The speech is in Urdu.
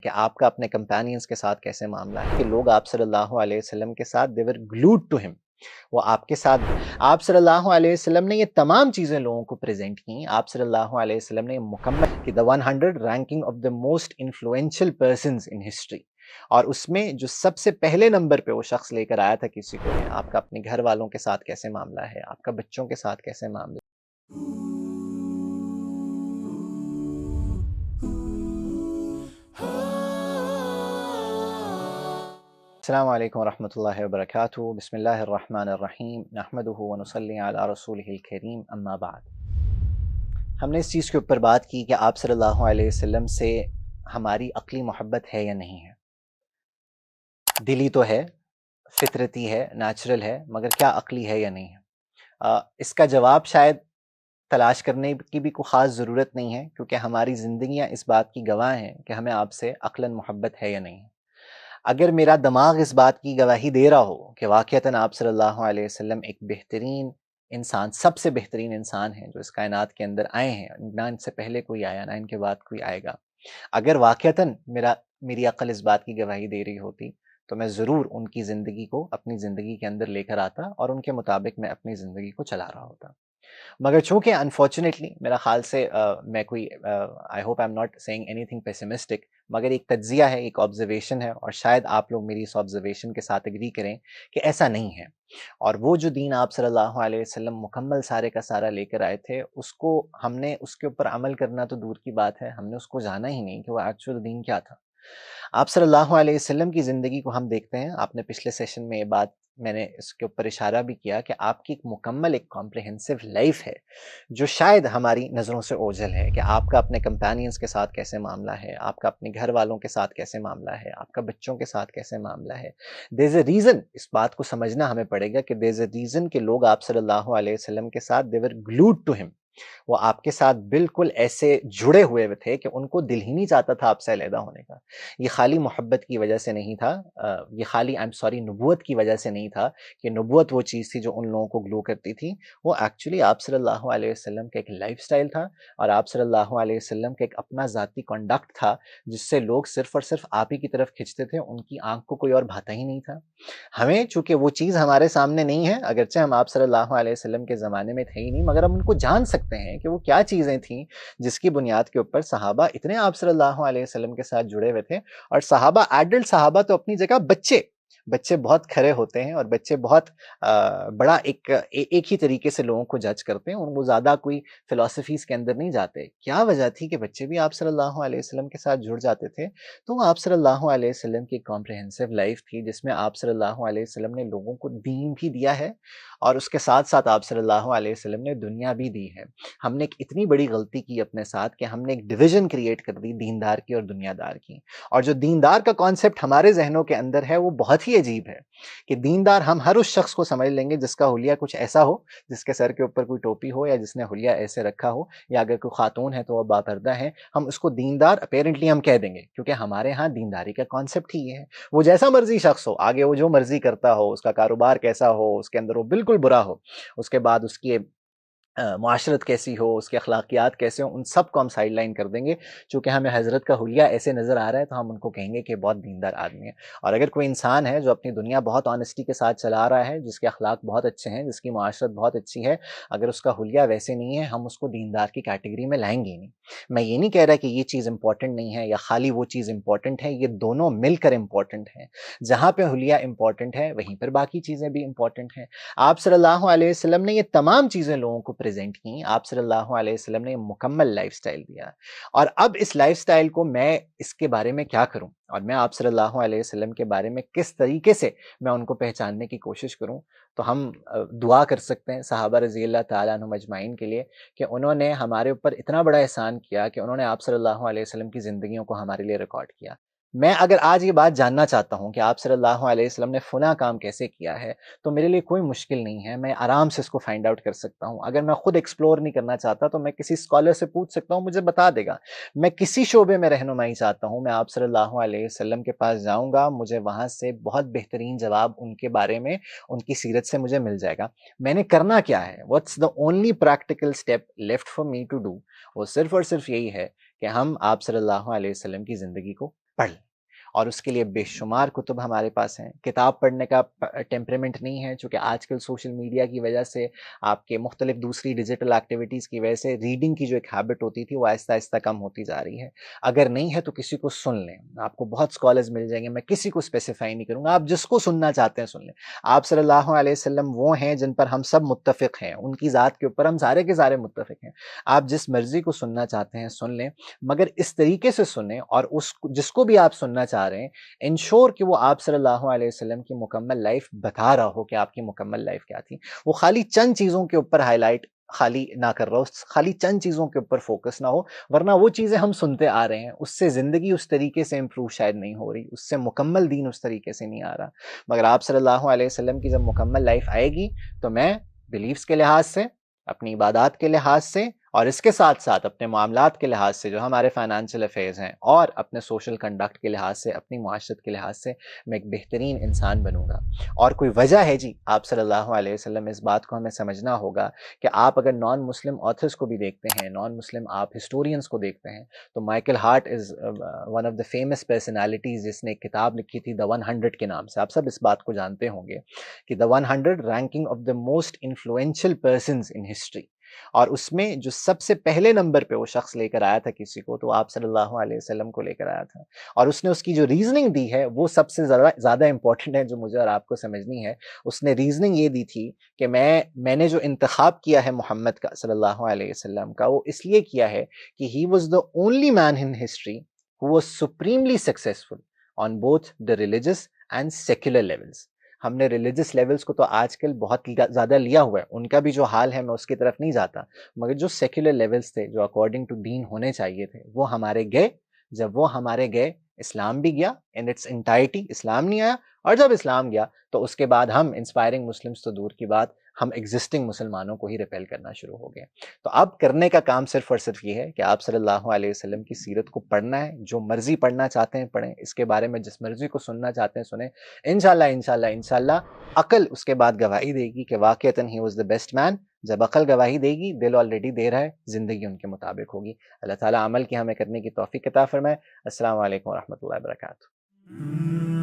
کہ آپ کا اپنے کمپینینز کے ساتھ کیسے معاملہ ہے کہ لوگ آپ صلی اللہ علیہ وسلم کے ساتھ they were glued to him. وہ آپ کے ساتھ آپ صلی اللہ علیہ وسلم نے یہ تمام چیزیں لوگوں کو پریزنٹ کی. آپ صلی اللہ علیہ وسلم نے مکمل کہ the 100 ranking of the most influential persons in history, اور اس میں جو سب سے پہلے نمبر پہ وہ شخص لے کر آیا تھا کسی کو ہے آپ کا اپنے گھر والوں کے ساتھ کیسے معاملہ ہے, آپ کا بچوں کے ساتھ کیسے معاملہ ہے. السلام علیکم ورحمۃ اللہ وبرکاتہ. بسم اللہ الرحمن الرحیم. نحمدہ ونصلی علی رسولہ الکریم. اما بعد. ہم نے اس چیز کے اوپر بات کی کہ آپ صلی اللہ علیہ وسلم سے ہماری عقلی محبت ہے یا نہیں ہے. دلی تو ہے, فطرتی ہے, نیچرل ہے, مگر کیا عقلی ہے یا نہیں ہے؟ اس کا جواب شاید تلاش کرنے کی بھی کوئی خاص ضرورت نہیں ہے, کیونکہ ہماری زندگیاں اس بات کی گواہ ہیں کہ ہمیں آپ سے عقلاً محبت ہے یا نہیں ہے. اگر میرا دماغ اس بات کی گواہی دے رہا ہو کہ واقعتاً آپ صلی اللہ علیہ وسلم ایک بہترین انسان, سب سے بہترین انسان ہیں جو اس کائنات کے اندر آئے ہیں, نہ ان سے پہلے کوئی آیا نہ ان کے بعد کوئی آئے گا, اگر واقعتاً میری عقل اس بات کی گواہی دے رہی ہوتی تو میں ضرور ان کی زندگی کو اپنی زندگی کے اندر لے کر آتا اور ان کے مطابق میں اپنی زندگی کو چلا رہا ہوتا. مگر چونکہ انفارچونیٹلی میرا خیال سے میں کوئی I hope I am not seeing any thing pessimistic, مگر ایک تجزیہ ہے, ایک آبزرویشن ہے, اور شاید آپ لوگ میری اس آبزرویشن کے ساتھ اگری کریں کہ ایسا نہیں ہے. اور وہ جو دین آپ صلی اللہ علیہ وسلم مکمل سارے کا سارا لے کر آئے تھے, اس کو ہم نے اس کے اوپر عمل کرنا تو دور کی بات ہے, ہم نے اس کو جانا ہی نہیں کہ وہ ایکچوئل دین کیا تھا. آپ صلی اللہ علیہ وسلم کی زندگی کو ہم دیکھتے ہیں. آپ نے پچھلے سیشن میں یہ بات, میں نے اس کے اوپر اشارہ بھی کیا کہ آپ کی ایک مکمل ایک کمپریہنسو لائف ہے جو شاید ہماری نظروں سے اوجھل ہے, کہ آپ کا اپنے کمپینینز کے ساتھ کیسے معاملہ ہے, آپ کا اپنے گھر والوں کے ساتھ کیسے معاملہ ہے, آپ کا بچوں کے ساتھ کیسے معاملہ ہے. دیر از اے ریزن, اس بات کو سمجھنا ہمیں پڑے گا کہ دیر از اے ریزن کہ لوگ آپ صلی اللہ علیہ وسلم کے ساتھ they were glued to him. وہ آپ کے ساتھ بالکل ایسے جڑے ہوئے تھے کہ ان کو دل ہی نہیں چاہتا تھا آپ سے علیحدہ ہونے کا. یہ خالی محبت کی وجہ سے نہیں تھا, یہ خالی نبوت کی وجہ سے نہیں تھا کہ نبوت وہ چیز تھی جو ان لوگوں کو گلو کرتی تھی. وہ ایکچولی آپ صلی اللہ علیہ وسلم کا ایک لائف سٹائل تھا, اور آپ صلی اللہ علیہ وسلم کا ایک اپنا ذاتی کنڈکٹ تھا جس سے لوگ صرف اور صرف آپ ہی کی طرف کھنچتے تھے, ان کی آنکھ کو کوئی اور بھاتا ہی نہیں تھا. ہمیں چونکہ وہ چیز ہمارے سامنے نہیں ہے, اگرچہ ہم آپ صلی اللہ علیہ وسلم کے زمانے میں تھے ہی نہیں, مگر ہم ان کو جان سکتے ہیں کہ وہ کیا چیزیں تھیں جس کی بنیاد کے اوپر صحابہ اتنے آپ صلی اللہ علیہ وسلم کے ساتھ جڑے ہوئے تھے. اور صحابہ, ایڈلٹ صحابہ تو اپنی جگہ, بچے بہت کھرے ہوتے ہیں, اور بچے بہت بڑا ایک ہی طریقے سے لوگوں کو جج کرتے ہیں, وہ زیادہ کوئی فلسفیز کے اندر نہیں جاتے. کیا وجہ تھی کہ بچے بھی آپ صلی اللہ علیہ وسلم کے ساتھ جڑ جاتے تھے؟ تو آپ صلی اللہ علیہ وسلم کی کمپریہنسو لائف تھی جس میں آپ صلی اللہ علیہ وسلم نے لوگوں کو دین بھی دیا ہے, اور اس کے ساتھ ساتھ آپ صلی اللہ علیہ وسلم نے دنیا بھی دی ہے. ہم نے ایک اتنی بڑی غلطی کی اپنے ساتھ کہ ہم نے ایک ڈویژن کریٹ کر دی دیندار کی اور دنیا دار کی. اور جو دیندار کا کانسیپٹ ہمارے ذہنوں کے اندر ہے وہ بہت ہی عجیب ہے کہ دیندار ہم ہر اس شخص کو سمجھ لیں گے جس کا حلیہ کچھ ایسا ہو, جس کے سر کے اوپر کوئی ٹوپی ہو, یا جس نے حلیہ ایسے رکھا ہو, یا اگر کوئی خاتون ہے تو وہ باپردہ ہے, ہم اس کو دیندار اپیرنٹلی ہم کہہ دیں گے, کیونکہ ہمارے ہاں دینداری کا کانسیپٹ ہی یہ ہے. وہ جیسا مرضی شخص ہو, آگے وہ جو مرضی کرتا ہو, اس کا کاروبار کیسا ہو, اس کے اندر وہ بالکل برا ہو, اس کے بعد اس کی معاشرت کیسی ہو, اس کے اخلاقیات کیسے ہوں, ان سب کو ہم سائڈ لائن کر دیں گے. چونکہ ہمیں حضرت کا حلیہ ایسے نظر آ رہا ہے تو ہم ان کو کہیں گے کہ بہت دیندار آدمی ہے. اور اگر کوئی انسان ہے جو اپنی دنیا بہت آنیسٹی کے ساتھ چلا رہا ہے, جس کے اخلاق بہت اچھے ہیں, جس کی معاشرت بہت اچھی ہے, اگر اس کا حلیہ ویسے نہیں ہے, ہم اس کو دیندار کی کیٹیگری میں لائیں گے نہیں. میں یہ نہیں کہہ رہا کہ یہ چیز امپورٹنٹ نہیں ہے یا خالی وہ چیز امپورٹنٹ ہے, یہ دونوں مل کر امپورٹنٹ ہیں. جہاں پہ حلیہ امپورٹنٹ ہے وہیں پر باقی چیزیں بھی امپورٹنٹ ہیں. آپ صلی اللہ علیہ وسلم نے یہ تمام چیزیں لوگوں کو پریزنٹ کی. آپ صلی اللہ علیہ وسلم نے مکمل لائف سٹائل دیا, اور اب اس لائف سٹائل کو میں اس کے بارے میں کیا کروں, اور میں آپ صلی اللہ علیہ وسلم کے بارے میں کس طریقے سے میں ان کو پہچاننے کی کوشش کروں. تو ہم دعا کر سکتے ہیں صحابہ رضی اللہ تعالیٰ عنہم اجمعین کے لیے کہ انہوں نے ہمارے اوپر اتنا بڑا احسان کیا کہ انہوں نے آپ صلی اللہ علیہ وسلم کی زندگیوں کو ہمارے لیے ریکارڈ کیا. میں اگر آج یہ بات جاننا چاہتا ہوں کہ آپ صلی اللہ علیہ وسلم نے فلاں کام کیسے کیا ہے, تو میرے لیے کوئی مشکل نہیں ہے, میں آرام سے اس کو فائنڈ آؤٹ کر سکتا ہوں. اگر میں خود ایکسپلور نہیں کرنا چاہتا تو میں کسی اسکالر سے پوچھ سکتا ہوں, مجھے بتا دے گا. میں کسی شعبے میں رہنمائی چاہتا ہوں, میں آپ صلی اللہ علیہ وسلم کے پاس جاؤں گا, مجھے وہاں سے بہت بہترین جواب ان کے بارے میں, ان کی سیرت سے مجھے مل جائے گا. میں نے کرنا کیا ہے, what's the only practical step left for me to do, وہ صرف اور صرف یہی ہے کہ ہم آپ صلی اللہ علیہ وسلم کی زندگی کو پڑھ لیں، اور اس کے لیے بے شمار کتب ہمارے پاس ہیں. کتاب پڑھنے کا ٹیمپرمنٹ نہیں ہے، چونکہ آج کل سوشل میڈیا کی وجہ سے، آپ کے مختلف دوسری ڈیجیٹل ایکٹیویٹیز کی وجہ سے ریڈنگ کی جو ایک ہیبٹ ہوتی تھی وہ آہستہ آہستہ کم ہوتی جا رہی ہے. اگر نہیں ہے تو کسی کو سن لیں، آپ کو بہت اسکالرز مل جائیں گے، میں کسی کو اسپیسیفائی نہیں کروں گا، آپ جس کو سننا چاہتے ہیں سن لیں. آپ صلی اللہ علیہ وسلم وہ ہیں جن پر ہم سب متفق ہیں، ان کی ذات کے اوپر ہم سارے کے سارے متفق ہیں. آپ جس مرضی کو سننا چاہتے ہیں سن لیں، مگر اس طریقے سے سنیں، اور جس کو بھی آپ سننا چاہ رہے ہیں انشور کہ وہ آپ صلی اللہ علیہ وسلم کی مکمل لائف بتا رہا ہو کہ آپ کی مکمل لائف کیا تھی. وہ خالی چند چیزوں کے اوپر ہائی لائٹ خالی نہ کر رہا ہو، خالی چند چیزوں کے اوپر فوکس نہ ہو، ورنہ وہ چیزیں ہم سنتے آ رہے ہیں، اس سے زندگی اس طریقے سے امپروو شاید نہیں ہو رہی، اس سے مکمل دین اس طریقے سے نہیں آ رہا. مگر آپ صلی اللہ علیہ وسلم کی جب مکمل لائف آئے گی تو میں بلیفز کے لحاظ سے، اپنی عبادات کے لحاظ سے، اور اس کے ساتھ ساتھ اپنے معاملات کے لحاظ سے جو ہمارے فائنانشیل افیئرز ہیں، اور اپنے سوشل کنڈکٹ کے لحاظ سے، اپنی معاشرت کے لحاظ سے میں ایک بہترین انسان بنوں گا. اور کوئی وجہ ہے جی آپ صلی اللہ علیہ وسلم، اس بات کو ہمیں سمجھنا ہوگا کہ آپ اگر نان مسلم آتھرز کو بھی دیکھتے ہیں، نان مسلم آپ ہسٹورینز کو دیکھتے ہیں، تو Michael heart is one of the famous personalities جس نے ایک کتاب لکھی تھی The 100 کے نام سے. آپ سب اس بات کو جانتے ہوں گے کہ The 100 ranking of the most influential persons in history, اور اس میں جو سب سے پہلے نمبر پہ وہ شخص لے کر آیا تھا کسی کو، تو آپ صلی اللہ علیہ وسلم کو لے کر آیا تھا. اور اس نے اس کی جو ریزننگ دی ہے وہ سب سے زیادہ امپورٹنٹ ہے، جو مجھے اور آپ کو سمجھنی ہے. اس نے ریزننگ یہ دی تھی کہ میں نے جو انتخاب کیا ہے محمد کا صلی اللہ علیہ وسلم کا، وہ اس لیے کیا ہے کہ he was the only man in history who was supremely successful on both the religious and secular levels. ہم نے ریلیجس لیولز کو تو آج کل بہت زیادہ لیا ہوا ہے، ان کا بھی جو حال ہے میں اس کی طرف نہیں جاتا، مگر جو سیکولر لیولز تھے، جو اکارڈنگ ٹو دین ہونے چاہیے تھے، وہ ہمارے گئے. جب وہ ہمارے گئے، اسلام بھی گیا ان اٹس انٹائرٹی، اسلام نہیں آیا. اور جب اسلام گیا تو اس کے بعد ہم انسپائرنگ مسلمز تو دور کی بات، ہم ایگزسٹنگ مسلمانوں کو ہی ریپیل کرنا شروع ہو گئے. تو اب کرنے کا کام صرف اور صرف یہ ہے کہ آپ صلی اللہ علیہ وسلم کی سیرت کو پڑھنا ہے، جو مرضی پڑھنا چاہتے ہیں پڑھیں، اس کے بارے میں جس مرضی کو سننا چاہتے ہیں سنیں. انشاءاللہ عقل اس کے بعد گواہی دے گی کہ واقعتاً ہی واز دا بیسٹ مین. جب عقل گواہی دے گی، دل آلریڈی دے رہا ہے، زندگی ان کے مطابق ہوگی. اللہ تعالیٰ عمل کی ہمیں کرنے کی توفیق عطا فرمائے. السلام علیکم ورحمۃ اللہ وبرکاتہ.